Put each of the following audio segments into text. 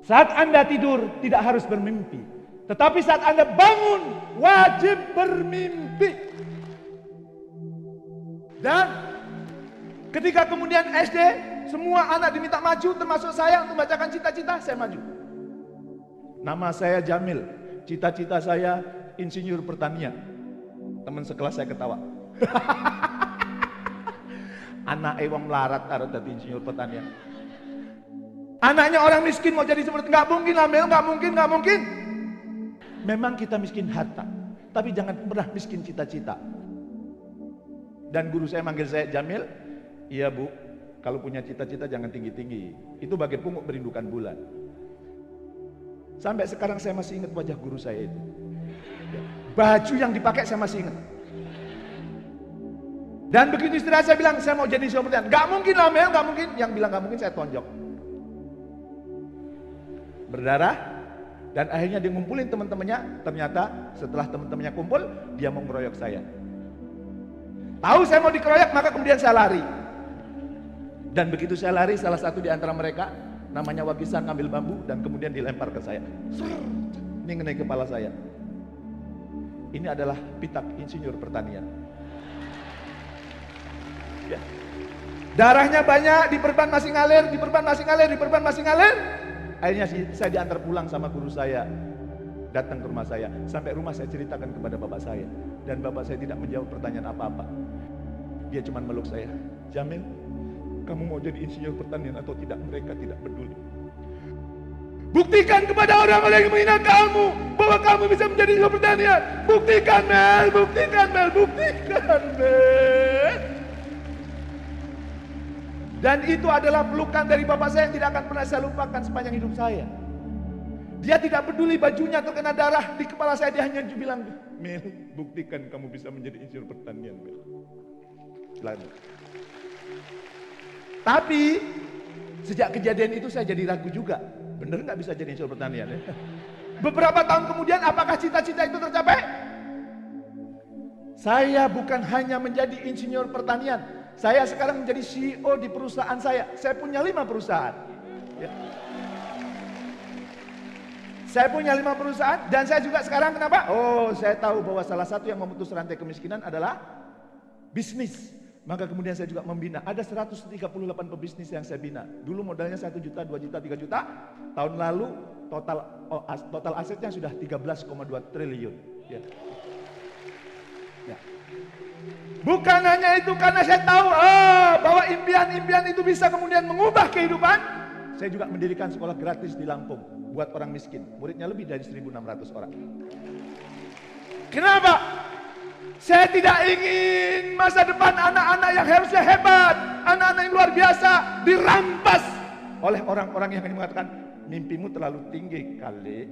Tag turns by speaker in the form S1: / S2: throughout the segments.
S1: Saat Anda tidur tidak harus bermimpi, tetapi saat Anda bangun wajib bermimpi. Dan ketika kemudian SD, semua anak diminta maju, termasuk saya, untuk bacakan cita-cita, saya maju. Nama saya Jamil, cita-cita saya insinyur pertanian. Teman sekelas saya ketawa. Anak wong melarat arep dadi insinyur pertanian. Anaknya orang miskin mau jadi seperti, nggak mungkin lah Mel, nggak mungkin. Memang kita miskin harta, tapi jangan pernah miskin cita-cita. Dan guru saya manggil saya Jamil, iya bu, kalau punya cita-cita jangan tinggi-tinggi, itu bagai pungut merindukan bulan. Sampai sekarang saya masih ingat wajah guru saya itu. Baju yang dipakai saya masih ingat. Dan begitu istirahat saya bilang, saya mau jadi insinyur pertanian. Nggak mungkin lah Mel, nggak mungkin. Yang bilang nggak mungkin saya tonjok. Berdarah, dan akhirnya dia ngumpulin teman-temannya. Ternyata setelah teman-temannya kumpul, dia mau ngeroyok saya. Tahu saya mau dikeroyok, maka kemudian saya lari. Dan begitu saya lari, salah satu di antara mereka namanya Wagisan ngambil bambu dan kemudian dilempar ke saya. Ini ngenai kepala saya. Ini adalah pitak insinyur pertanian. Ya. Darahnya banyak, diperban masih ngalir. Akhirnya saya diantar pulang sama guru saya. Datang ke rumah saya. Sampai rumah saya ceritakan kepada bapak saya. Dan bapak saya tidak menjawab pertanyaan apa-apa. Dia cuma meluk saya. Jamil, kamu mau jadi insinyur pertanian atau tidak? Mereka tidak peduli. Buktikan kepada orang-orang yang menghina kamu bahwa kamu bisa menjadi insinyur pertanian. Buktikan Mel. Dan itu adalah pelukan dari bapak saya yang tidak akan pernah saya lupakan sepanjang hidup saya. Dia tidak peduli bajunya terkena darah di kepala saya, dia hanya bilang, Mel, buktikan kamu bisa menjadi insinyur pertanian, Mel. Lalu. Tapi sejak kejadian itu saya jadi ragu juga, bener nggak bisa jadi insinyur pertanian? Ya? Beberapa tahun kemudian, apakah cita-cita itu tercapai? Saya bukan hanya menjadi insinyur pertanian, saya sekarang menjadi CEO di perusahaan saya. Saya punya 5 perusahaan. Ya. Saya punya 5 perusahaan dan saya juga sekarang kenapa? Oh, saya tahu bahwa salah satu yang memutus rantai kemiskinan adalah bisnis. Maka kemudian saya juga membina. Ada 138 pebisnis yang saya bina. Dulu modalnya 1 juta, 2 juta, 3 juta. Tahun lalu total asetnya sudah 13,2 triliun. Ya. Ya. Bukan hanya itu, karena saya tahu bahwa impian-impian itu bisa kemudian mengubah kehidupan. Saya juga mendirikan sekolah gratis di Lampung buat orang miskin. Muridnya lebih dari 1.600 orang. Kenapa? Saya tidak ingin masa depan anak-anak yang harusnya hebat, anak-anak yang luar biasa dirampas oleh orang-orang yang mengatakan mimpimu terlalu tinggi kali.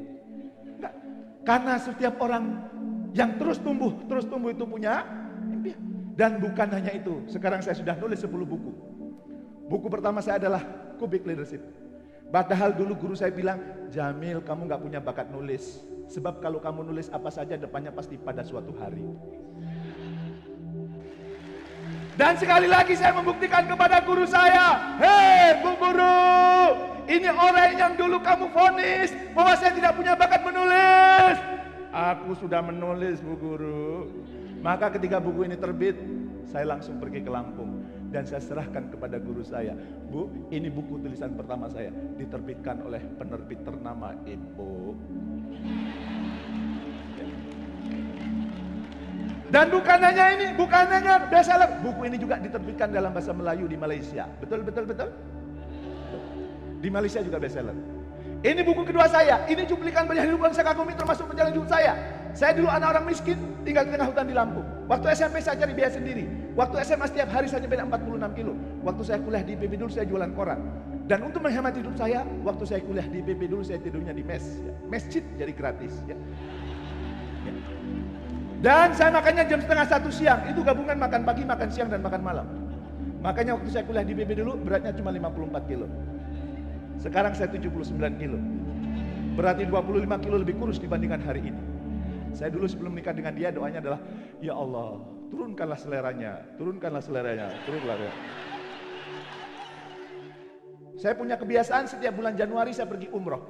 S1: Enggak. Karena setiap orang yang terus tumbuh itu punya impian. Dan bukan hanya itu, sekarang saya sudah nulis 10 buku. Buku pertama saya adalah Kubik Leadership. Padahal dulu guru saya bilang, Jamil, kamu gak punya bakat nulis. Sebab kalau kamu nulis apa saja depannya pasti pada suatu hari. Dan sekali lagi saya membuktikan kepada guru saya, hei Bu Guru, ini orang yang dulu kamu vonis bahwa saya tidak punya bakat menulis. Aku sudah menulis Bu Guru. Maka ketika buku ini terbit, saya langsung pergi ke Lampung dan saya serahkan kepada guru saya. Bu, ini buku tulisan pertama saya, diterbitkan oleh penerbit ternama Ibu. Dan bukan hanya ini, bukan hanya bestseller, buku ini juga diterbitkan dalam bahasa Melayu di Malaysia. Betul? Di Malaysia juga bestseller. Ini buku kedua saya, ini cuplikan banyak hidup yang saya kagumi termasuk perjalanan hidup saya. Saya dulu anak orang miskin, tinggal di tengah hutan di Lampung. Waktu SMP saya cari biaya sendiri. Waktu SMA setiap hari saya beda 46 kilo. Waktu saya kuliah di IPB dulu saya jualan koran. Dan untuk menghemat hidup saya, waktu saya kuliah di IPB dulu saya tidurnya di mes. Ya. Masjid jadi gratis. Ya. Ya. Dan saya makannya jam setengah 1 siang. Itu gabungan makan pagi, makan siang, dan makan malam. Makanya waktu saya kuliah di IPB dulu beratnya cuma 54 kilo. Sekarang saya 79 kilo. Berarti 25 kilo lebih kurus dibandingkan hari ini. Saya dulu sebelum menikah dengan dia doanya adalah, ya Allah, turunkanlah seleranya. Saya punya kebiasaan setiap bulan Januari saya pergi umroh.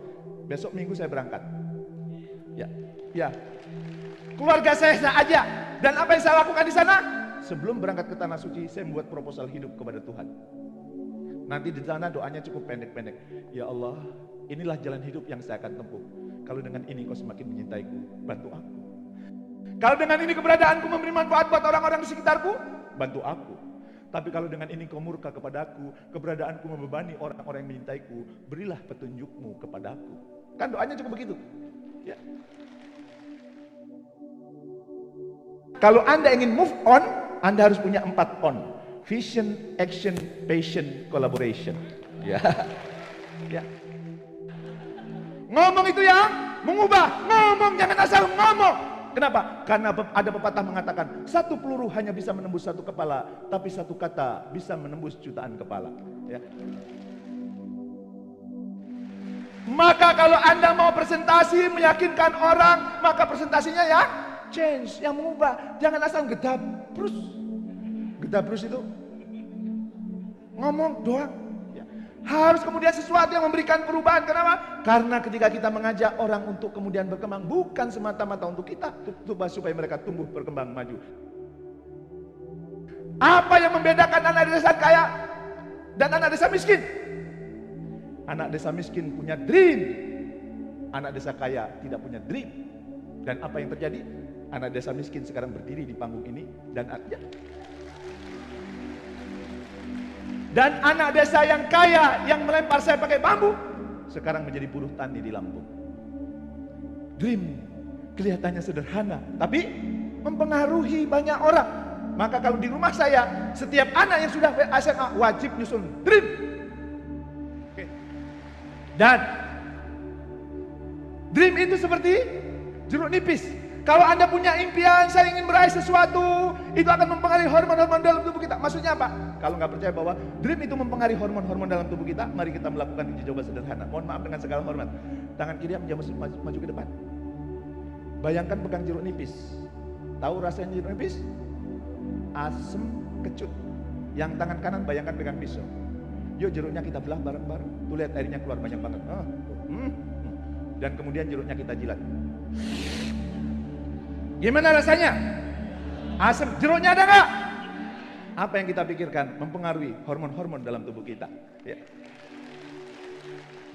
S1: Besok minggu saya berangkat. Ya, ya. Keluarga saya ajak. Dan apa yang saya lakukan di sana? Sebelum berangkat ke Tanah Suci, saya membuat proposal hidup kepada Tuhan. Nanti di sana doanya cukup pendek-pendek. Ya Allah, inilah jalan hidup yang saya akan tempuh. Kalau dengan ini kau semakin menyintaiku, bantu aku. Kalau dengan ini keberadaanku memberi manfaat buat orang-orang di sekitarku, bantu aku. Tapi kalau dengan ini kau murka kepadaku, keberadaanku membebani orang-orang yang menyintaiku, berilah petunjukmu kepadaku. Kan doanya cukup begitu. Ya. Kalau Anda ingin move on, Anda harus punya 4 on. Vision, action, passion, collaboration. Ya. Ya. Ngomong itu ya, mengubah. Ngomong, jangan asal ngomong. Kenapa? Karena ada pepatah mengatakan, 1 peluru hanya bisa menembus 1 kepala, tapi 1 kata bisa menembus jutaan kepala. Ya. Maka kalau Anda mau presentasi, meyakinkan orang, maka presentasinya ya change, yang mengubah. Jangan asal gedabrus. Gedabrus itu ngomong doang. Ya. Harus kemudian sesuatu yang memberikan perubahan. Kenapa? Karena ketika kita mengajak orang untuk kemudian berkembang, bukan semata-mata untuk kita, supaya mereka tumbuh, berkembang, maju. Apa yang membedakan anak desa kaya dan anak desa miskin? Anak desa miskin punya dream, anak desa kaya tidak punya dream. Dan apa yang terjadi? Anak desa miskin sekarang berdiri di panggung ini dan anak desa yang kaya yang melempar saya pakai bambu sekarang menjadi buruh tani di Lampung. Dream kelihatannya sederhana, tapi mempengaruhi banyak orang. Maka kalau di rumah saya, setiap anak yang sudah SMA wajib nyusun dream. Oke. Dan dream itu seperti jeruk nipis. Kalau Anda punya impian, saya ingin meraih sesuatu, itu akan mempengaruhi hormon-hormon dalam tubuh kita. Maksudnya apa? Kalau nggak percaya bahwa dream itu mempengaruhi hormon-hormon dalam tubuh kita, mari kita melakukan uji coba sederhana. Mohon maaf dengan segala hormat. Tangan kiri maju ke depan. Bayangkan pegang jeruk nipis. Tahu rasanya jeruk nipis? Asem, kecut. Yang tangan kanan bayangkan pegang pisau. Yuk jeruknya kita belah bareng-bareng. Tuh lihat airnya keluar banyak banget. Dan kemudian jeruknya kita jilat. Gimana rasanya? Asam. Jeruknya ada nggak? Apa yang kita pikirkan mempengaruhi hormon-hormon dalam tubuh kita. Ya.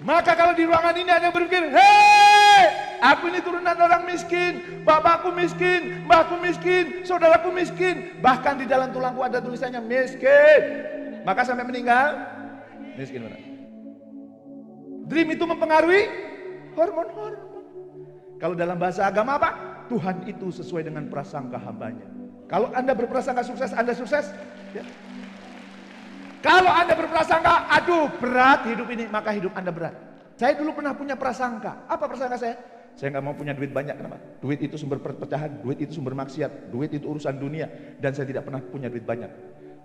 S1: Maka kalau di ruangan ini ada yang berpikir, hei, aku ini turunan orang miskin, bapakku miskin, mbahku miskin, saudaraku miskin, bahkan di dalam tulangku ada tulisannya miskin. Maka sampai meninggal, miskin benar. Dream itu mempengaruhi hormon-hormon. Kalau dalam bahasa agama apa? Tuhan itu sesuai dengan prasangka hambanya. Kalau Anda berprasangka sukses, Anda sukses. Ya. Kalau Anda berprasangka, aduh berat hidup ini, maka hidup Anda berat. Saya dulu pernah punya prasangka. Apa prasangka saya? Saya nggak mau punya duit banyak. Kenapa? Duit itu sumber perpecahan, duit itu sumber maksiat, duit itu urusan dunia. Dan saya tidak pernah punya duit banyak.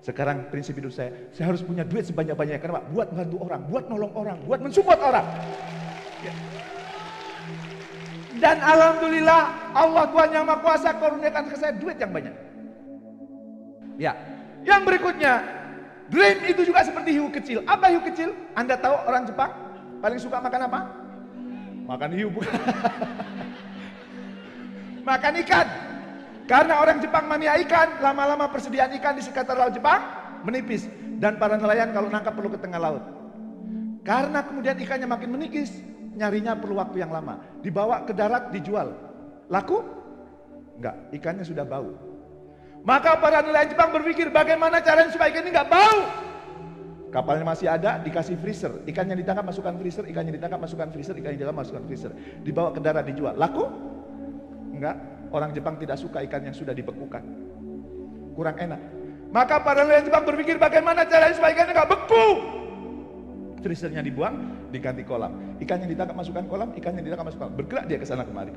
S1: Sekarang prinsip hidup saya harus punya duit sebanyak-banyaknya. Kenapa? Buat bantu orang, buat nolong orang, buat mensupport orang. Ya. Dan alhamdulillah Allah Tuhan yang Maha Kuasa kurniakan ke saya duit yang banyak. Ya. Yang berikutnya, dream itu juga seperti hiu kecil. Apa hiu kecil? Anda tahu orang Jepang paling suka makan apa? Makan hiu bukan? Makan ikan. Karena orang Jepang mania ikan, lama-lama persediaan ikan di sekitar laut Jepang menipis. Dan para nelayan kalau nangkap perlu ke tengah laut. Karena kemudian ikannya makin menipis, nyarinya perlu waktu yang lama. Dibawa ke darat, dijual. Laku? Enggak, ikannya sudah bau. Maka para nelayan Jepang berpikir bagaimana caranya supaya ikan ini enggak bau. Kapalnya masih ada, dikasih freezer. Ikannya ditangkap, masukkan freezer. Ikannya ditangkap, masukkan freezer. Ikannya ditangkap, masukkan freezer. Dibawa ke darat, dijual. Laku? Enggak, orang Jepang tidak suka ikan yang sudah dibekukan. Kurang enak. Maka para nelayan Jepang berpikir bagaimana caranya supaya ikannya enggak beku. Freezernya dibuang, diganti kolam. Ikan yang ditangkap masukkan kolam, ikan yang ditangkap masukkan kolam. Bergerak dia ke sana kemari.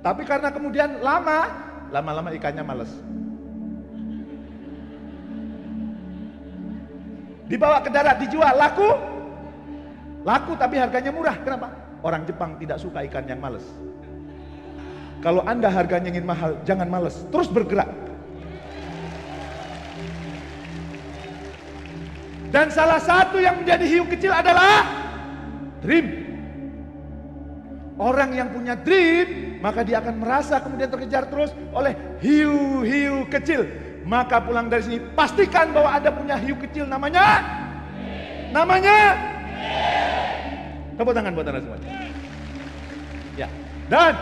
S1: Tapi karena kemudian lama-lama ikannya males. Dibawa ke darat, dijual, laku? Laku tapi harganya murah. Kenapa? Orang Jepang tidak suka ikan yang males. Kalau Anda harganya ingin mahal, jangan males, terus bergerak. Dan salah satu yang menjadi hiu kecil adalah dream. Orang yang punya dream, maka dia akan merasa kemudian terkejar terus oleh hiu-hiu kecil. Maka pulang dari sini, pastikan bahwa Anda punya hiu kecil namanya tepuk tangan buat Anda semua. Ya, dan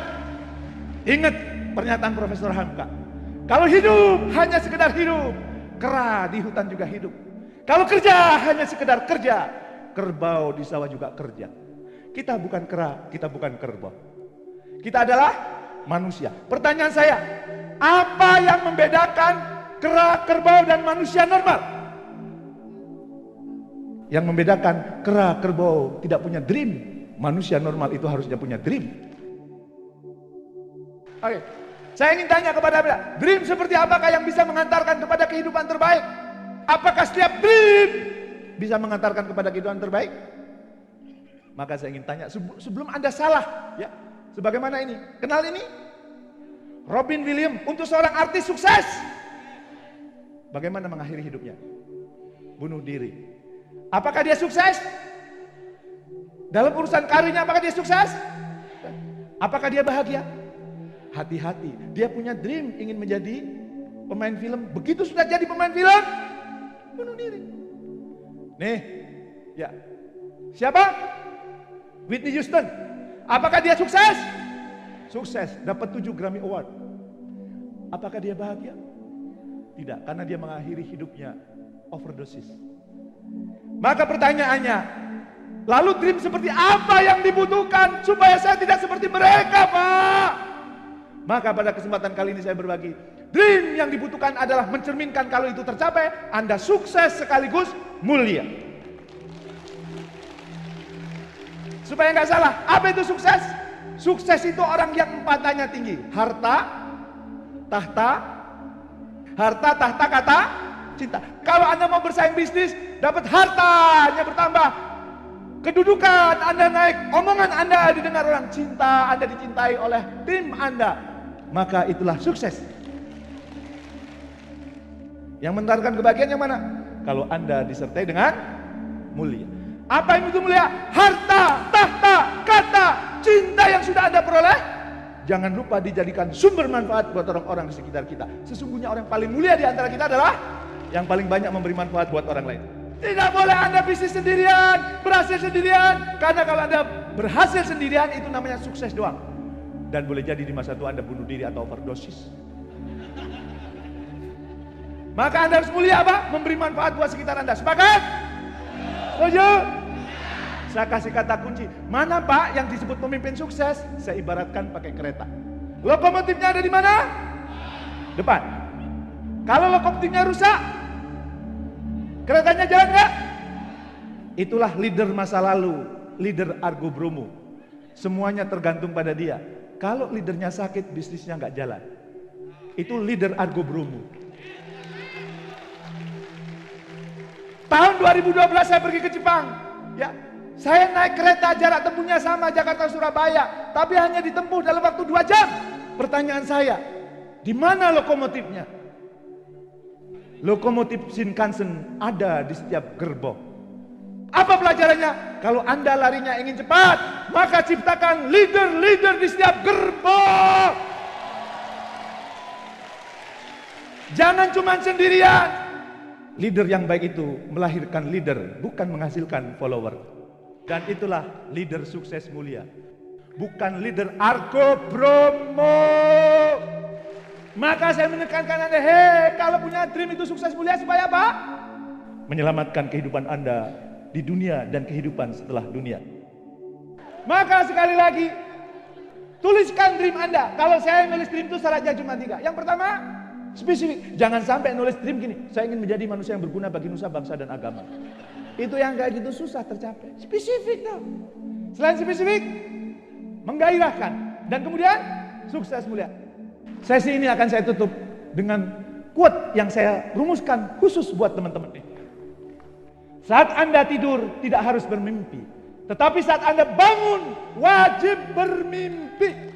S1: ingat pernyataan Profesor Hamka. Kalau hidup hanya sekedar hidup, kera di hutan juga hidup. Kalau kerja hanya sekedar kerja, kerbau di sawah juga kerja. Kita bukan kera, kita bukan kerbau. Kita adalah manusia. Pertanyaan saya, apa yang membedakan kera, kerbau, dan manusia normal? Yang membedakan kera, kerbau tidak punya dream, manusia normal itu harusnya punya dream. Oke, saya ingin tanya kepada Anda, dream seperti apakah yang bisa mengantarkan kepada kehidupan terbaik? Apakah setiap dream bisa mengantarkan kepada kehidupan terbaik? Maka saya ingin tanya, sebelum Anda salah, ya, sebagaimana ini, kenal ini? Robin Williams, untuk seorang artis sukses, bagaimana mengakhiri hidupnya? Bunuh diri. Apakah dia sukses? Dalam urusan karirnya, apakah dia sukses? Apakah dia bahagia? Hati-hati, dia punya dream ingin menjadi pemain film. Begitu sudah jadi pemain film, bunuh diri. Nih, ya, siapa? Whitney Houston. Apakah dia sukses? Sukses, dapat 7 Grammy Award. Apakah dia bahagia? Tidak, karena dia mengakhiri hidupnya overdosis. Maka pertanyaannya, lalu dream seperti apa yang dibutuhkan supaya saya tidak seperti mereka, Pak? Maka pada kesempatan kali ini saya berbagi, dream yang dibutuhkan adalah mencerminkan kalau itu tercapai, Anda sukses sekaligus mulia. Supaya nggak salah, apa itu sukses? Sukses itu orang yang 4 tanya tinggi. Harta, tahta, kata, cinta. Kalau Anda mau bersaing bisnis, dapat hartanya bertambah, kedudukan Anda naik, omongan Anda didengar orang, cinta Anda dicintai oleh tim Anda, maka itulah sukses. Yang mengantarkan kebahagiaan yang mana? Kalau Anda disertai dengan mulia. Apa yang itu mulia? Harta, tahta, kata, cinta yang sudah Anda peroleh. Jangan lupa dijadikan sumber manfaat buat orang-orang di sekitar kita. Sesungguhnya orang paling mulia di antara kita adalah yang paling banyak memberi manfaat buat orang lain. Tidak boleh Anda bisnis sendirian, berhasil sendirian. Karena kalau Anda berhasil sendirian, itu namanya sukses doang. Dan boleh jadi di masa tua Anda bunuh diri atau overdosis. Maka Anda harus mulia apa? Memberi manfaat buat sekitar Anda. Sepakat? Setuju? Saya kasih kata kunci. Mana Pak yang disebut pemimpin sukses? Saya ibaratkan pakai kereta. Lokomotifnya ada di mana? Depan. Kalau lokomotifnya rusak, keretanya jalan nggak? Itulah leader masa lalu, leader Argo Bromo. Semuanya tergantung pada dia. Kalau leadernya sakit, bisnisnya nggak jalan. Itu leader Argo Bromo. Tahun 2012 saya pergi ke Jepang, ya. Saya naik kereta jarak tempuhnya sama Jakarta Surabaya, tapi hanya ditempuh dalam waktu 2 jam. Pertanyaan saya, di mana lokomotifnya? Lokomotif Shinkansen ada di setiap gerbong. Apa pelajarannya? Kalau Anda larinya ingin cepat, maka ciptakan leader-leader di setiap gerbong. Jangan cuma sendirian. Leader yang baik itu melahirkan leader, bukan menghasilkan follower. Dan itulah leader sukses mulia. Bukan leader Argo Bromo. Maka saya menekankan Anda, kalau punya dream itu sukses mulia supaya apa? Menyelamatkan kehidupan Anda di dunia dan kehidupan setelah dunia. Maka sekali lagi, tuliskan dream Anda. Kalau saya nulis dream itu syaratnya cuma 3. Yang pertama, spesifik. Jangan sampai nulis dream gini, saya ingin menjadi manusia yang berguna bagi nusa, bangsa, dan agama. Itu yang kayak gitu susah tercapai. Spesifik dong. Selain spesifik, menggairahkan. Dan kemudian, sukses mulia. Sesi ini akan saya tutup dengan quote yang saya rumuskan khusus buat teman-teman ini. Saat Anda tidur, tidak harus bermimpi. Tetapi saat Anda bangun, wajib bermimpi.